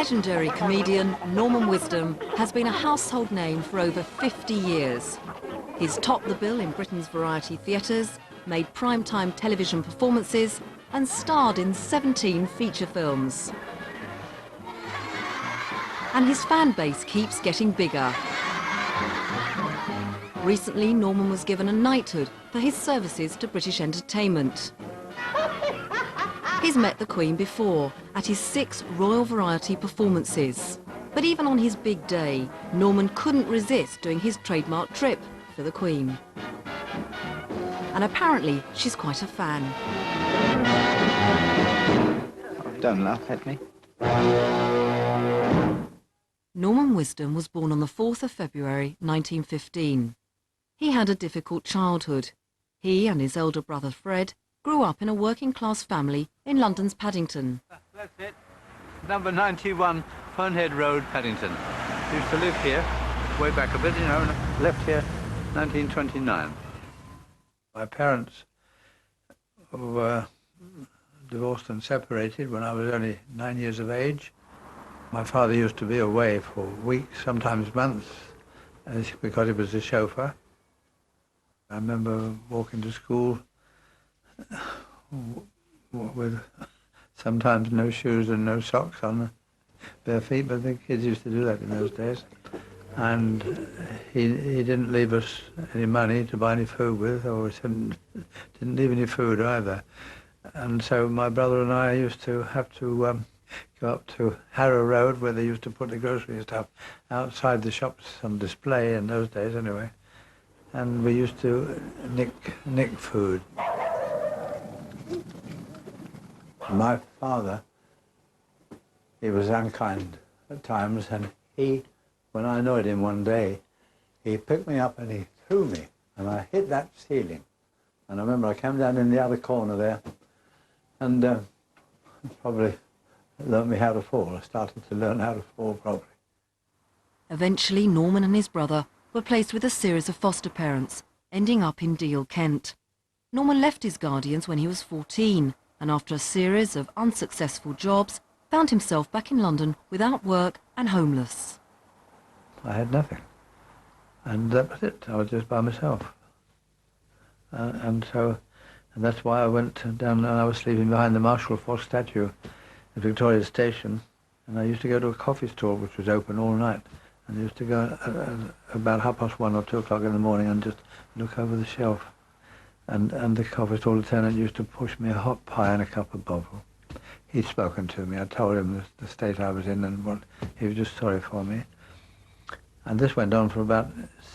Legendary comedian Norman Wisdom has been a household name for over 50 years. He's topped the bill in Britain's variety theatres, made prime-time television performances and starred in 17 feature films. And his fan base keeps getting bigger. Recently, Norman was given a knighthood for his services to British entertainment. He's met the Queen before, at his 6 Royal Variety performances. But even on his big day, Norman couldn't resist doing his trademark trip for the Queen. And apparently, she's quite a fan. Oh, don't laugh at me. Norman Wisdom was born on the 4th of February 1915. He had a difficult childhood. He and his elder brother Fred grew up in a working-class family in London's Paddington. That's it. Number 91, Funhead Road, Paddington. Used to live here, way back a bit, you know, left here 1929. My parents were divorced and separated when I was only 9 years of age. My father used to be away for weeks, sometimes months, because he was a chauffeur. I remember walking to school with sometimes no shoes and no socks on, bare feet, but the kids used to do that in those days. And he didn't leave us any money to buy any food with, or didn't leave any food either. And so my brother and I used to have to go up to Harrow Road, where they used to put the grocery stuff outside the shops on display in those days anyway. And we used to nick food. My father, he was unkind at times, and when I annoyed him one day, he picked me up and he threw me, and I hit that ceiling. And I remember I came down in the other corner there, and probably learned me how to fall. I started to learn how to fall properly. Eventually, Norman and his brother were placed with a series of foster parents, ending up in Deal, Kent. Norman left his guardians when he was 14, and after a series of unsuccessful jobs, found himself back in London without work and homeless. I had nothing, and that was it. I was just by myself. And that's why I went down, and I was sleeping behind the Marshall Foch statue at Victoria Station, and I used to go to a coffee store which was open all night, and I used to go about 1:30 or 2 o'clock in the morning and just look over the shelf. And the coffee stall attendant used to push me a hot pie and a cup of bovril. He'd spoken to me. I told him the state I was in and he was just sorry for me. And this went on for about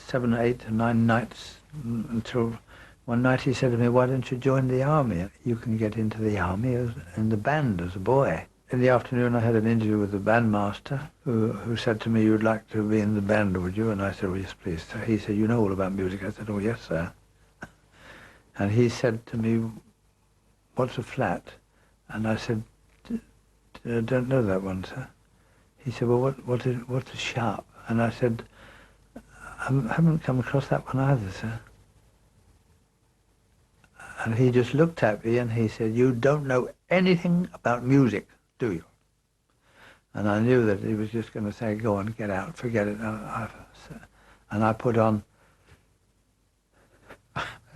7, 8, 9 nights until one night he said to me, "Why don't you join the army? You can get into the army in the band as a boy." In the afternoon I had an interview with the bandmaster who said to me, "You'd like to be in the band, would you?" And I said, "Well, yes, please." So he said, "You know all about music?" I said, "Oh, yes, sir." And he said to me, "What's a flat?" And I said, "I don't know that one, sir." He said, "Well, what's a sharp?" And I said, "I haven't come across that one either, sir." And he just looked at me and he said, "You don't know anything about music, do you?" And I knew that he was just going to say, "Go on, get out, forget it." And I put on,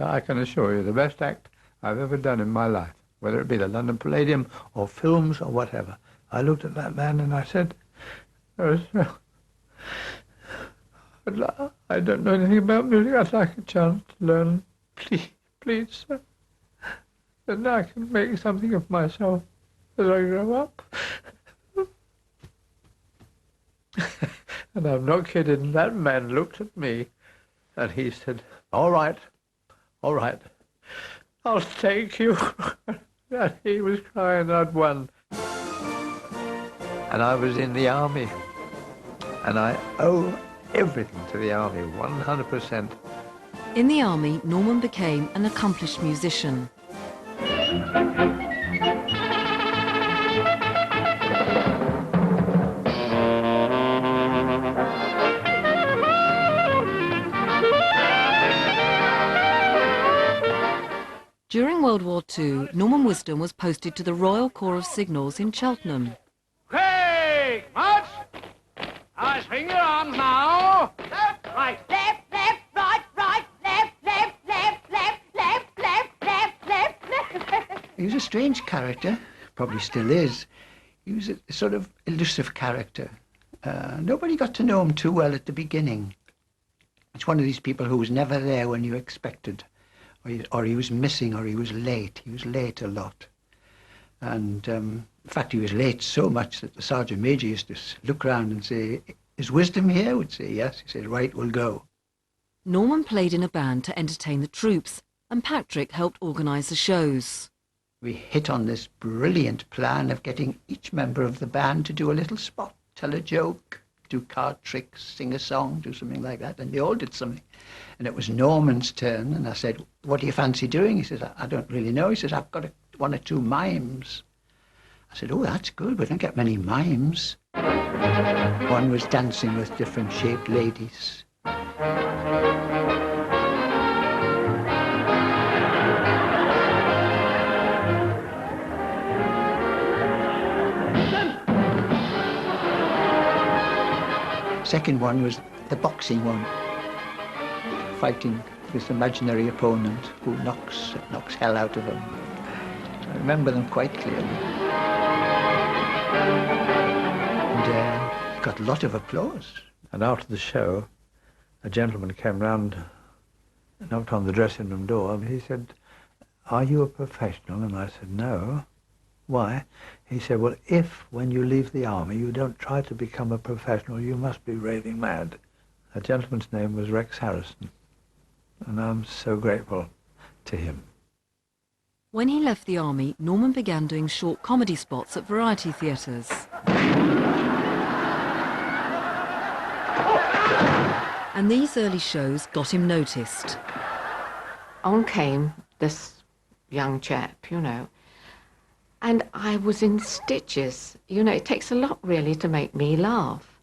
I can assure you, the best act I've ever done in my life, whether it be the London Palladium or films or whatever. I looked at that man and I said, "I don't know anything about music. I'd like a chance to learn. Please, sir. And I can make something of myself as I grow up." And I'm not kidding. That man looked at me and he said, all right, I'll take you." And he was crying, I'd won. And I was in the army. And I owe everything to the army, 100%. In the army, Norman became an accomplished musician. During World War II, Norman Wisdom was posted to the Royal Corps of Signals in Cheltenham. Craig! All right, swing your arms now. Left, right. Left, left, right, right, left, left, left, left, left, left, left, left, left. He was a strange character, probably still is. He was a sort of elusive character. Nobody got to know him too well at the beginning. It's one of these people who was never there when you expected, or he was missing, or he was late. He was late a lot. And in fact, he was late so much that the Sergeant Major used to look round and say, "Is Wisdom here?" Would say yes. He said, "Right, we'll go." Norman played in a band to entertain the troops, and Patrick helped organise the shows. We hit on this brilliant plan of getting each member of the band to do a little spot, tell a joke, do card tricks, sing a song, do something like that. And they all did something. And it was Norman's turn. And I said, "What do you fancy doing?" He says, "I don't really know." He says, "I've got one or two mimes." I said, "Oh, that's good. We don't get many mimes." One was dancing with different shaped ladies. Second one was the boxing one, fighting this imaginary opponent who knocks hell out of him. I remember them quite clearly. And got a lot of applause. And after the show, a gentleman came round, knocked on the dressing room door, and he said, "Are you a professional?" And I said, "No." "Why?" He said, "Well, if when you leave the army you don't try to become a professional, you must be raving mad." That gentleman's name was Rex Harrison, and I'm so grateful to him. When he left the army, Norman began doing short comedy spots at variety theatres. And these early shows got him noticed. On came this young chap, you know, and I was in stitches. You know, it takes a lot really to make me laugh.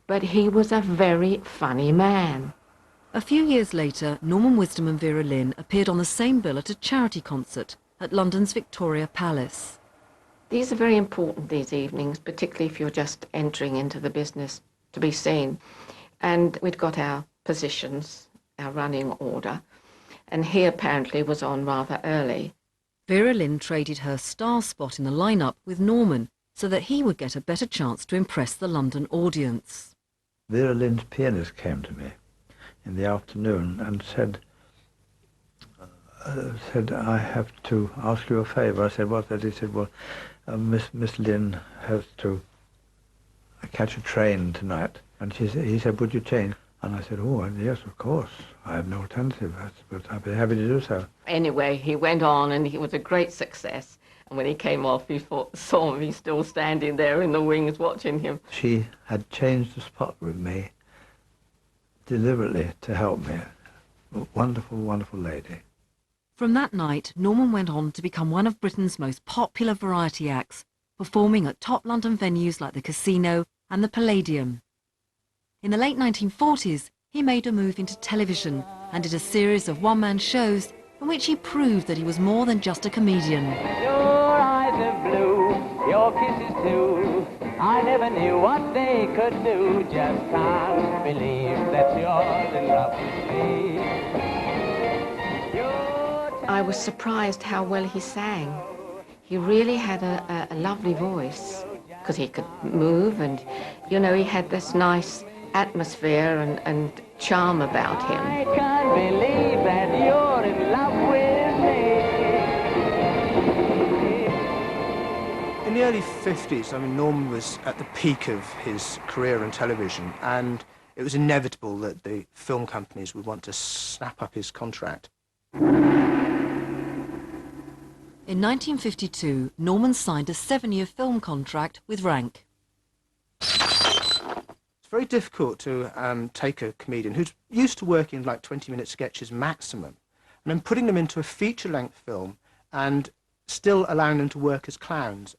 But he was a very funny man. A few years later, Norman Wisdom and Vera Lynn appeared on the same bill at a charity concert at London's Victoria Palace. These are very important, these evenings, particularly if you're just entering into the business to be seen. And we'd got our positions, our running order, and he apparently was on rather early. Vera Lynn traded her star spot in the lineup with Norman so that he would get a better chance to impress the London audience. Vera Lynn's pianist came to me in the afternoon and said, "I have to ask you a favour." I said, "What's that?" He said, "Well, Miss Lynn has to catch a train tonight." And he said, "Would you change?" And I said, "Oh, yes, of course. I have no alternative, but I'd be happy to do so." Anyway, he went on and he was a great success. And when he came off, he saw me still standing there in the wings watching him. She had changed the spot with me deliberately to help me. A wonderful, wonderful lady. From that night, Norman went on to become one of Britain's most popular variety acts, performing at top London venues like the Casino and the Palladium. In the late 1940s, he made a move into television and did a series of one-man shows in which he proved that he was more than just a comedian. Your eyes are blue, your kisses too. I never knew what they could do. Just can't believe that you're in love with me. I was surprised how well he sang. He really had a lovely voice because he could move and, you know, he had this nice atmosphere and charm about him. I can't believe that you're in love with me. In the early 50s, I mean, Norman was at the peak of his career in television, and it was inevitable that the film companies would want to snap up his contract. In 1952, Norman signed a 7-year film contract with Rank. It's very difficult to take a comedian who's used to working like 20-minute sketches maximum, and then putting them into a feature-length film and still allowing them to work as clowns.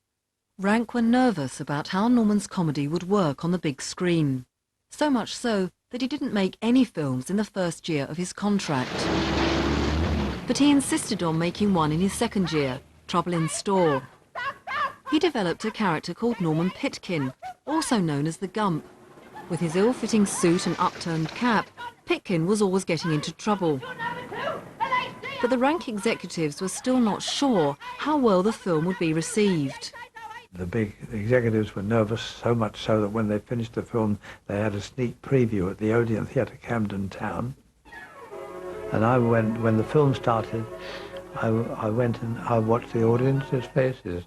Rank were nervous about how Norman's comedy would work on the big screen. So much so that he didn't make any films in the first year of his contract. But he insisted on making one in his second year, Trouble in Store. He developed a character called Norman Pitkin, also known as the Gump, With his ill-fitting suit and upturned cap, Pitkin was always getting into trouble. But the rank executives were still not sure how well the film would be received. The big executives were nervous, so much so that when they finished the film, they had a sneak preview at the Odeon Theatre, Camden Town. And I went, when the film started, I went and I watched the audience's faces,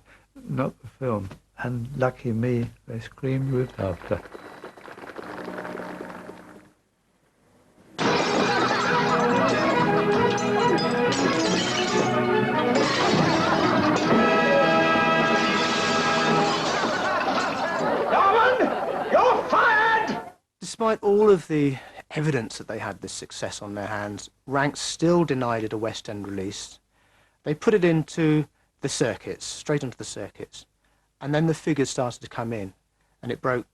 not the film. And lucky me, they screamed with laughter. Despite all of the evidence that they had this success on their hands, Rank still denied it a West End release. They put it into the circuits, straight onto the circuits. And then the figures started to come in, and it broke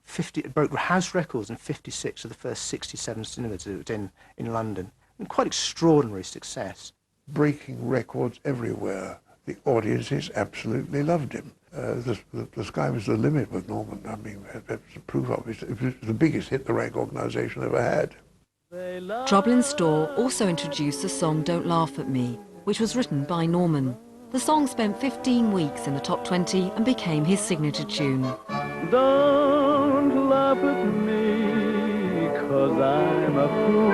house records in 56 of the first 67 cinemas it was in London. And quite extraordinary success. Breaking records everywhere. The audiences absolutely loved him. The sky was the limit with Norman. I mean, that's the proof of it. It was the biggest hit the Rank organisation ever had. Trouble in Store also introduced the song Don't Laugh at Me, which was written by Norman. The song spent 15 weeks in the top 20 and became his signature tune. Don't laugh at me, 'cause I'm a fool.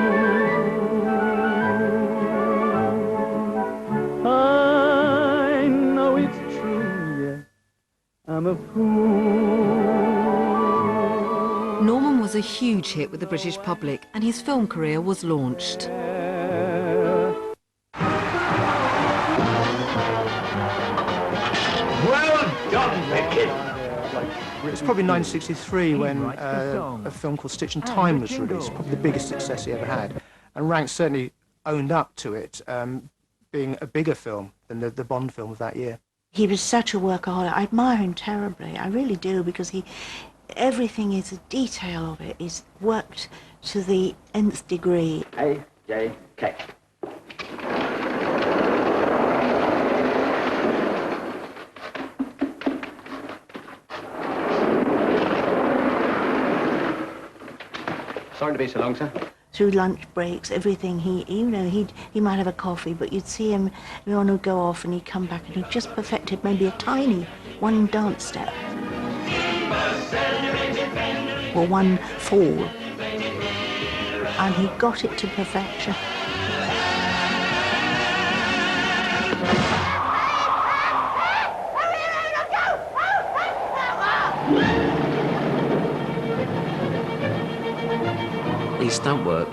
I know it's true, yeah, I'm a fool. Norman was a huge hit with the British public and his film career was launched. It was probably 1963 when a film called Stitch in Time was released, probably the biggest success he ever had. And Rank certainly owned up to it, being a bigger film than the Bond film of that year. He was such a workaholic. I admire him terribly, I really do, because everything is, the detail of it is worked to the nth degree. A-J-K. Sorry to be so long, sir. Through lunch breaks, everything, he might have a coffee, but you'd see him, everyone would go off and he'd come back and he'd just perfected maybe a tiny one dance step. Or one fall. And he got it to perfection. His stunt work,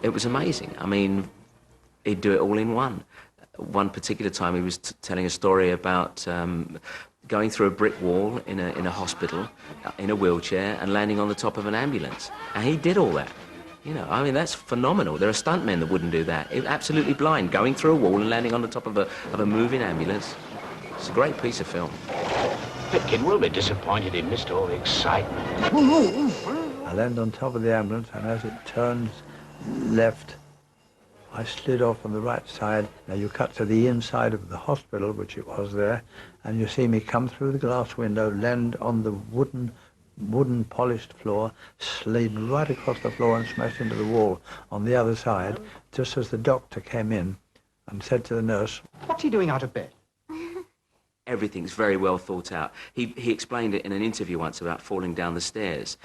it was amazing. I mean, he'd do it all in one. One particular time he was telling a story about going through a brick wall in a hospital, in a wheelchair, and landing on the top of an ambulance. And he did all that. You know, I mean, that's phenomenal. There are stuntmen that wouldn't do that. It was absolutely blind, going through a wall and landing on the top of a moving ambulance. It's a great piece of film. Pitkin will be disappointed he missed all the excitement. I landed on top of the ambulance, and as it turns left, I slid off on the right side. Now you cut to the inside of the hospital, which it was there, and you see me come through the glass window, land on the wooden polished floor, slid right across the floor and smashed into the wall on the other side, just as the doctor came in and said to the nurse, "What's he doing out of bed?" Everything's very well thought out. He explained it in an interview once about falling down the stairs.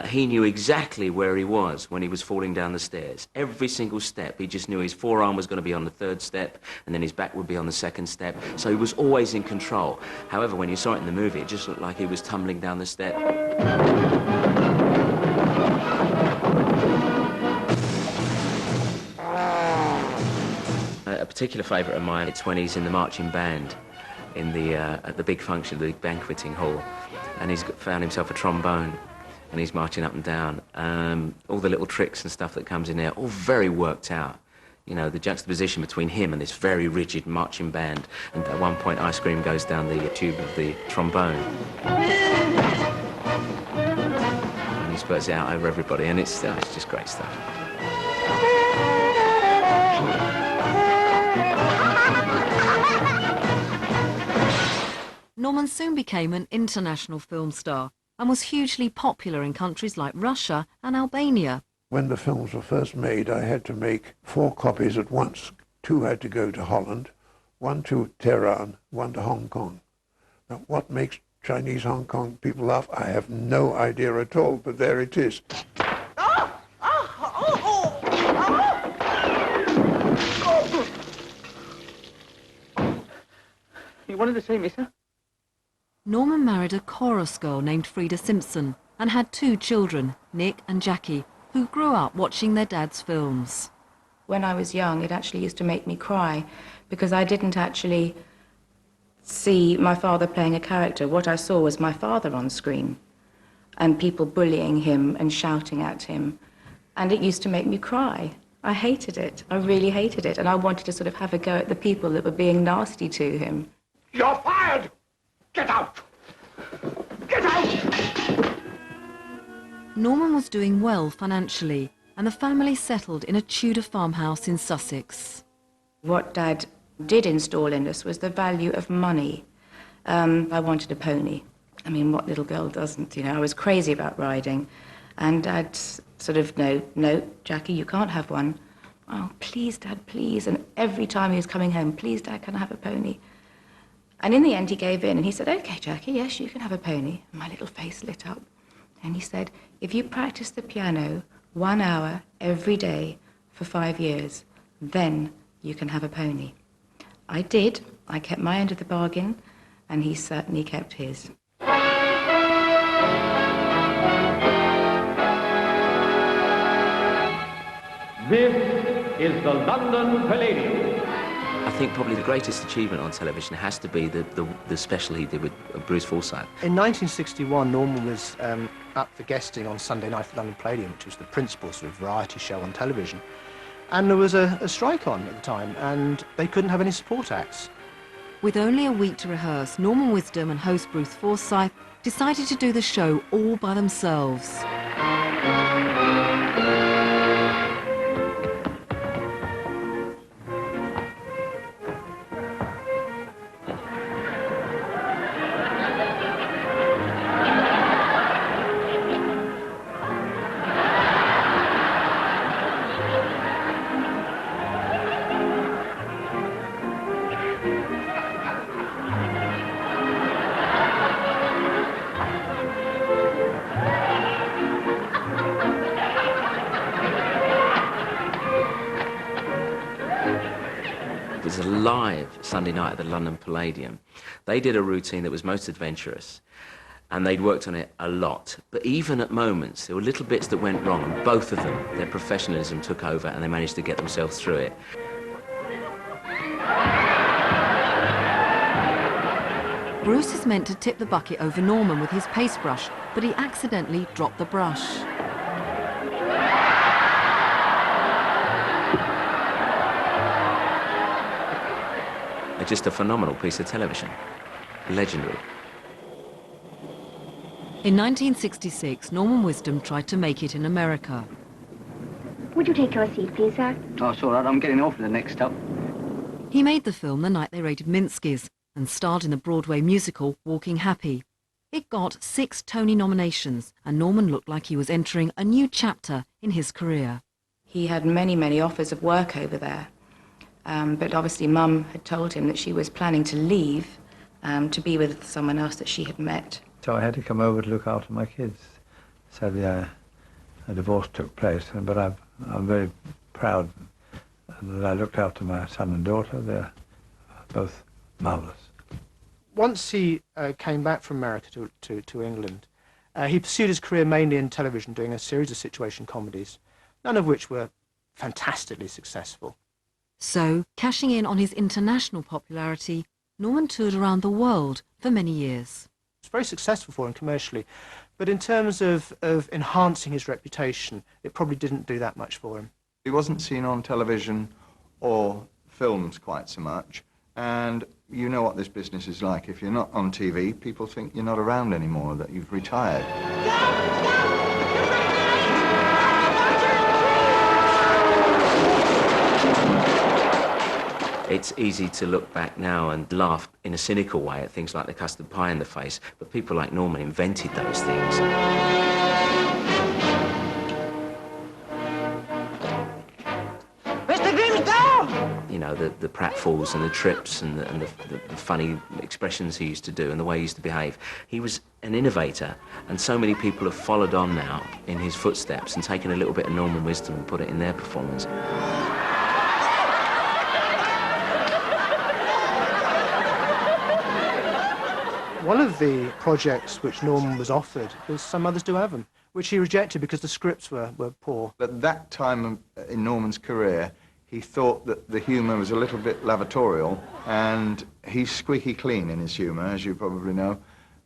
He knew exactly where he was when he was falling down the stairs. Every single step, he just knew his forearm was going to be on the third step, and then his back would be on the second step. So he was always in control. However, when you saw it in the movie, it just looked like he was tumbling down the step. A particular favourite of mine, it's when he's in the marching band at the big function, the big banqueting hall, and he's found himself a trombone, and he's marching up and down. All the little tricks and stuff that comes in there, all very worked out. You know, the juxtaposition between him and this very rigid marching band, and at one point ice cream goes down the tube of the trombone. And he spurts it out over everybody, and it's just great stuff. Norman soon became an international film star. and was hugely popular in countries like Russia and Albania. When the films were first made, I had to make 4 copies at once. 2 had to go to Holland, 1 to Tehran, 1 to Hong Kong. Now, what makes Chinese Hong Kong people laugh, I have no idea at all, but there it is. You wanted to see me, sir? Norman married a chorus girl named Frida Simpson and had 2 children, Nick and Jackie, who grew up watching their dad's films. When I was young, it actually used to make me cry because I didn't actually see my father playing a character. What I saw was my father on screen and people bullying him and shouting at him. And it used to make me cry. I hated it. I really hated it. And I wanted to sort of have a go at the people that were being nasty to him. You're fired! Get out! Get out! Norman was doing well financially, and the family settled in a Tudor farmhouse in Sussex. What Dad did install in us was the value of money. I wanted a pony. I mean, what little girl doesn't, you know? I was crazy about riding. And Dad sort of, no, Jackie, you can't have one. Oh, please, Dad, please. And every time he was coming home, please, Dad, can I have a pony? And in the end, he gave in and he said, okay, Jackie, yes, you can have a pony. And my little face lit up. And he said, if you practice the piano 1 hour every day for 5 years, then you can have a pony. I did. I kept my end of the bargain, and he certainly kept his. This is the London Palladium. I think probably the greatest achievement on television has to be the special he did with Bruce Forsyth. In 1961, Norman was up for guesting on Sunday night at the London Palladium, which was the principal sort of variety show on television. And there was a strike on at the time, and they couldn't have any support acts. With only a week to rehearse, Norman Wisdom and host Bruce Forsyth decided to do the show all by themselves. It was a live Sunday night at the London Palladium. They did a routine that was most adventurous, and they'd worked on it a lot. But even at moments, there were little bits that went wrong, and both of them, their professionalism took over, and they managed to get themselves through it. Bruce is meant to tip the bucket over Norman with his paste brush, but he accidentally dropped the brush. Just a phenomenal piece of television. Legendary. In 1966, Norman Wisdom tried to make it in America. Would you take your seat, please, sir? Oh, it's all right. I'm getting off at the next stop. He made the film the night they raided Minsky's and starred in the Broadway musical Walking Happy. It got 6 Tony nominations, and Norman looked like he was entering a new chapter in his career. He had many, many offers of work over there. But obviously Mum had told him that she was planning to leave to be with someone else that she had met. So I had to come over to look after my kids. Sadly, a divorce took place, but I'm very proud that I looked after my son and daughter. They're both marvellous. Once he came back from America to England, he pursued his career mainly in television, doing a series of situation comedies, none of which were fantastically successful. So, cashing in on his international popularity, Norman toured around the world for many years. It's very successful for him commercially, but in terms of enhancing his reputation, it probably didn't do that much for him. He wasn't seen on television or films quite so much, and you know what this business is like. If you're not on TV, people think you're not around anymore, that you've retired. It's easy to look back now and laugh in a cynical way at things like the custard pie in the face, but people like Norman invented those things. Mr. Grimsdale! You know, the pratfalls and the trips and the funny expressions he used to do and the way he used to behave. He was an innovator, and so many people have followed on now in his footsteps and taken a little bit of Norman wisdom and put it in their performance. One of the projects which Norman was offered was Some Others Do Have 'Em, which he rejected because the scripts were poor. At that time in Norman's career, he thought that the humour was a little bit lavatorial, and he's squeaky clean in his humour, as you probably know,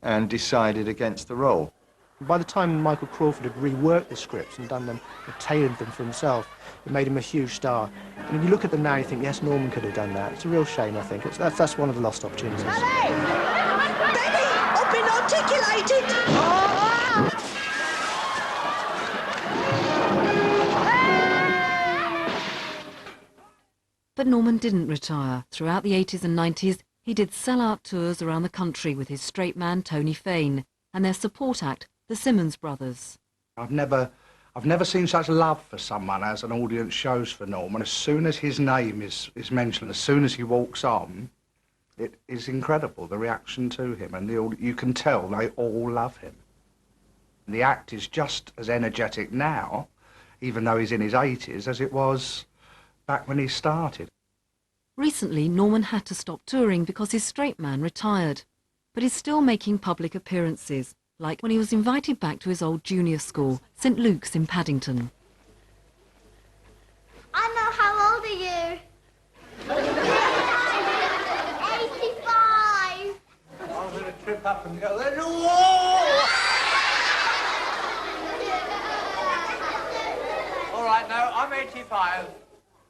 and decided against the role. By the time Michael Crawford had reworked the scripts and done them, and tailored them for himself, it made him a huge star. And when you look at them now, you think, yes, Norman could have done that. It's a real shame, I think. That's one of the lost opportunities. I've been articulated! But Norman didn't retire. Throughout the 80s and 90s, he did sell-out tours around the country with his straight man Tony Fane and their support act, the Simmons Brothers. I've never seen such love for someone as an audience shows for Norman. As soon as his name is mentioned, as soon as he walks on, it is incredible, the reaction to him, and you can tell they all love him. The act is just as energetic now, even though he's in his 80s, as it was back when he started. Recently, Norman had to stop touring because his straight man retired, but he's still making public appearances, like when he was invited back to his old junior school, St Luke's in Paddington. I know, how old are you? 85. I'm going to trip up and go, there's a wall! All right, now, I'm 85.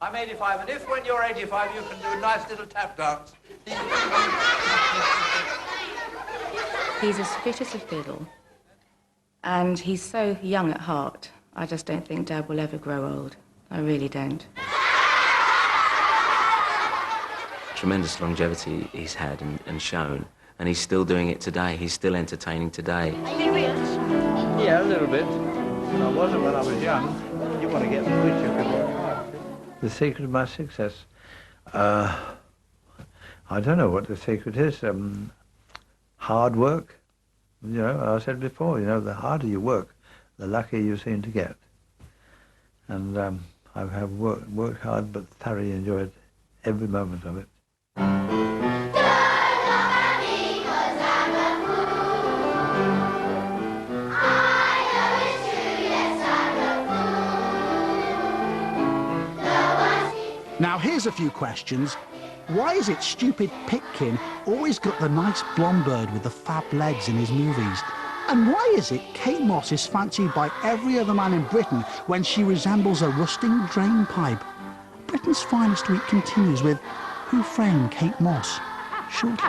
I'm 85, and if when you're 85 you can do a nice little tap dance. He's as fit as a fiddle, and he's so young at heart. I just don't think Dad will ever grow old. I really don't. Tremendous longevity he's had and shown, and he's still doing it today. He's still entertaining today. Are you rich? Yeah, a little bit. I wasn't when I was young. You want to get rich, you can work hard. The secret of my success? I don't know what the secret is. Hard work. You know, I said before, you know, the harder you work, the luckier you seem to get. And I have worked hard, but thoroughly enjoyed every moment of it. Now, here's a few questions. Why is it stupid Pitkin always got the nice blonde bird with the fab legs in his movies? And why is it Kate Moss is fancied by every other man in Britain when she resembles a rusting drain pipe? Britain's Finest Week continues with Who Framed Kate Moss? Shortly.